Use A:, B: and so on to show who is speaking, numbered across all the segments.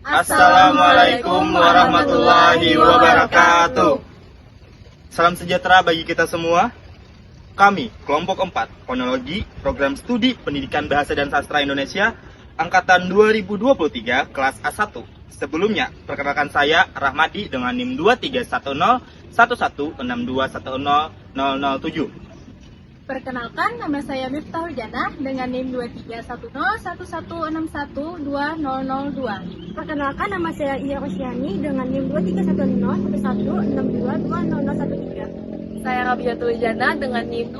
A: Assalamualaikum warahmatullahi wabarakatuh. Salam sejahtera bagi kita semua. Kami, kelompok 4, Fonologi, Program Studi Pendidikan Bahasa dan Sastra Indonesia, Angkatan 2023, kelas A1. Sebelumnya, perkenalkan saya Rahmadi dengan NIM 23101162100007.
B: Perkenalkan, nama saya Miftahul Janah dengan NIM 23101161620002.
C: Perkenalkan, nama saya Iya Rosyani dengan NIM 231011620013.
D: Saya Rabiatul Jana dengan NIM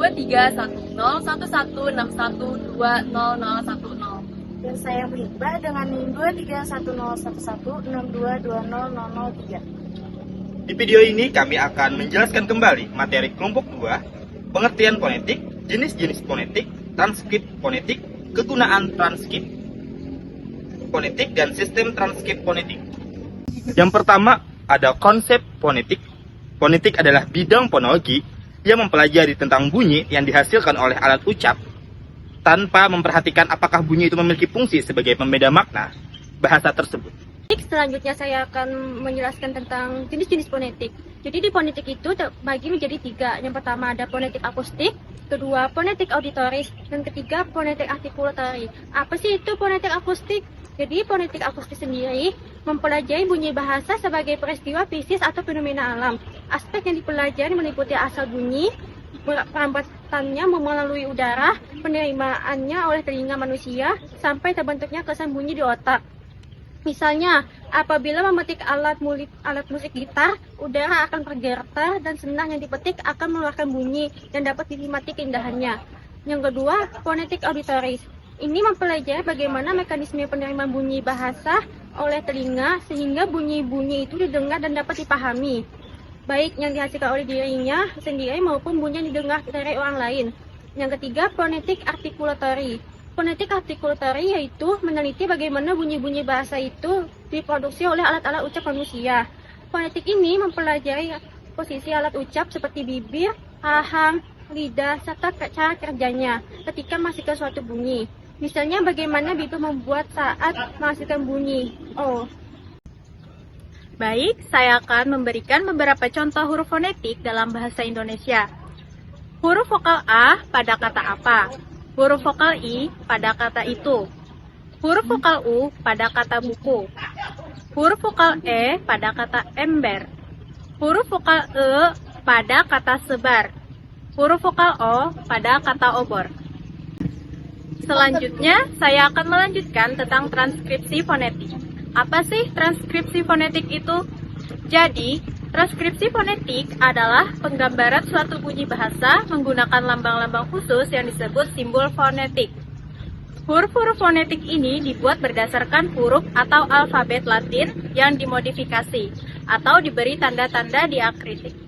D: 23101161200010.
C: Dan saya Muhibah dengan NIM 23101162200003.
A: Di video ini kami akan menjelaskan kembali materi kelompok 2, pengertian fonetik, jenis-jenis fonetik, transkrip fonetik, kegunaan transkrip fonetik, dan sistem transkrip fonetik. Yang pertama, ada konsep fonetik. Fonetik adalah bidang fonologi yang mempelajari tentang bunyi yang dihasilkan oleh alat ucap tanpa memperhatikan apakah bunyi itu memiliki fungsi sebagai pembeda makna bahasa tersebut.
C: Selanjutnya saya akan menjelaskan tentang jenis-jenis fonetik. Jadi di fonetik itu terbagi menjadi 3. Yang pertama ada fonetik akustik, kedua fonetik auditoris, dan ketiga fonetik artikulatori. Apa sih itu fonetik akustik? Jadi fonetik akustik sendiri mempelajari bunyi bahasa sebagai peristiwa fisik atau fenomena alam. Aspek yang dipelajari meliputi asal bunyi, perambatannya melalui udara, penerimaannya oleh telinga manusia, sampai terbentuknya kesan bunyi di otak. Misalnya, apabila memetik alat musik gitar, udara akan bergetar dan senar yang dipetik akan mengeluarkan bunyi dan dapat dinikmati keindahannya. Yang kedua, fonetik auditoris. Ini mempelajari bagaimana mekanisme penerimaan bunyi bahasa oleh telinga sehingga bunyi-bunyi itu didengar dan dapat dipahami, baik yang dihasilkan oleh dirinya sendiri maupun bunyi yang didengar dari orang lain. Yang ketiga, fonetik artikulatori. Fonetik artikulatori yaitu meneliti bagaimana bunyi-bunyi bahasa itu diproduksi oleh alat-alat ucap manusia. Fonetik ini mempelajari posisi alat ucap seperti bibir, rahang, lidah, serta cara kerjanya ketika menghasilkan suatu bunyi. Misalnya bagaimana bibir membuat saat menghasilkan bunyi O.
B: Baik, saya akan memberikan beberapa contoh huruf fonetik dalam bahasa Indonesia. Huruf vokal A pada kata apa? Huruf vokal I pada kata itu. Huruf vokal U pada kata buku. Huruf vokal E pada kata ember. Huruf vokal E pada kata sebar. Huruf vokal O pada kata obor. Selanjutnya, saya akan melanjutkan tentang transkripsi fonetik. Apa sih transkripsi fonetik itu? Jadi, transkripsi fonetik adalah penggambaran suatu bunyi bahasa menggunakan lambang-lambang khusus yang disebut simbol fonetik. Huruf-huruf fonetik ini dibuat berdasarkan huruf atau alfabet Latin yang dimodifikasi atau diberi tanda-tanda diakritik.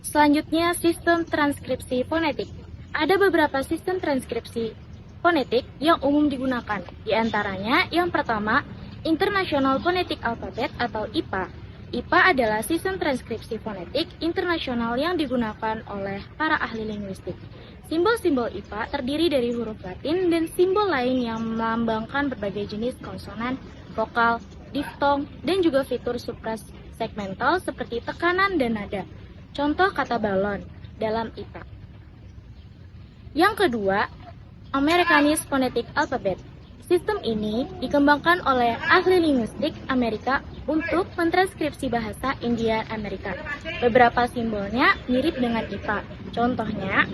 C: Selanjutnya, sistem transkripsi fonetik. Ada beberapa sistem transkripsi fonetik yang umum digunakan. Di antaranya, yang pertama, International Phonetic Alphabet atau IPA. IPA adalah sistem transkripsi fonetik internasional yang digunakan oleh para ahli linguistik. Simbol-simbol IPA terdiri dari huruf Latin dan simbol lain yang melambangkan berbagai jenis konsonan, vokal, diftong, dan juga fitur suprasegmental seperti tekanan dan nada. Contoh kata balon dalam IPA. Yang kedua, Americanist Phonetic Alphabet. Sistem ini dikembangkan oleh ahli linguistik Amerika untuk mentranskripsi bahasa India Amerika. Beberapa simbolnya mirip dengan IPA. Contohnya,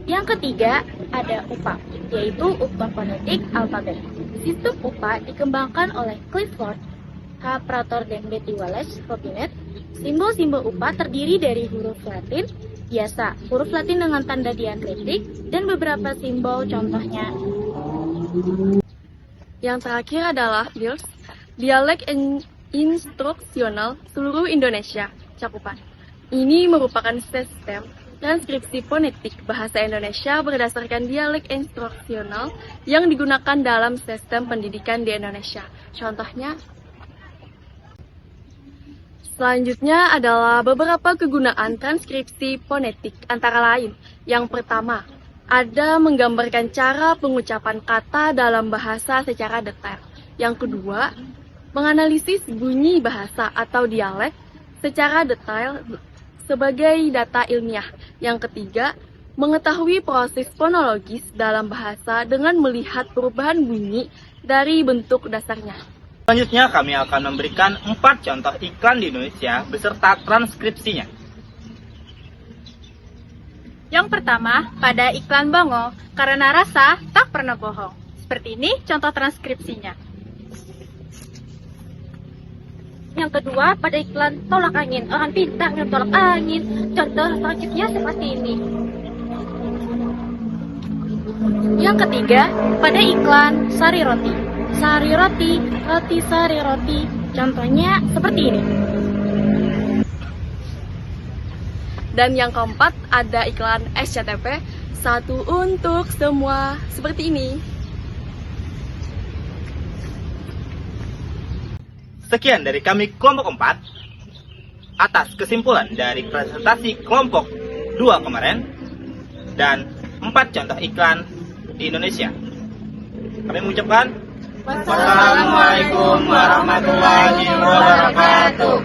C: yang ketiga ada UPA, yaitu Upper Phonetic Alphabet. Sistem UPA dikembangkan oleh Clifford H. Prater dan Betty Wallace Robinett. Simbol-simbol UPA terdiri dari huruf Latin biasa, huruf Latin dengan tanda diakritik, dan beberapa simbol contohnya.
D: Yang terakhir adalah DILS, Dialek Instruksional Seluruh Indonesia, cakupan. Ini merupakan sistem transkripsi fonetik bahasa Indonesia berdasarkan dialek instruksional yang digunakan dalam sistem pendidikan di Indonesia. Contohnya, selanjutnya adalah beberapa kegunaan transkripsi fonetik antara lain. Yang pertama, ada menggambarkan cara pengucapan kata dalam bahasa secara detail. Yang kedua, menganalisis bunyi bahasa atau dialek secara detail sebagai data ilmiah. Yang ketiga, mengetahui proses fonologis dalam bahasa dengan melihat perubahan bunyi dari bentuk dasarnya.
A: Selanjutnya kami akan memberikan 4 contoh iklan di Indonesia beserta transkripsinya.
B: Yang pertama, pada iklan Bongo, karena rasa tak pernah bohong. Seperti ini contoh transkripsinya.
C: Yang kedua, pada iklan tolak angin, orang pintar yang tolak angin. Contoh selanjutnya seperti ini.
B: Yang ketiga, pada iklan Sari Roti. Sari Roti, roti sari roti. Contohnya seperti ini.
D: Dan yang keempat, ada iklan SCTV, satu untuk semua, seperti ini.
A: Sekian dari kami kelompok 4. Atas kesimpulan dari presentasi kelompok 2 kemarin dan 4 contoh iklan di Indonesia, kami mengucapkan wassalamualaikum warahmatullahi wabarakatuh.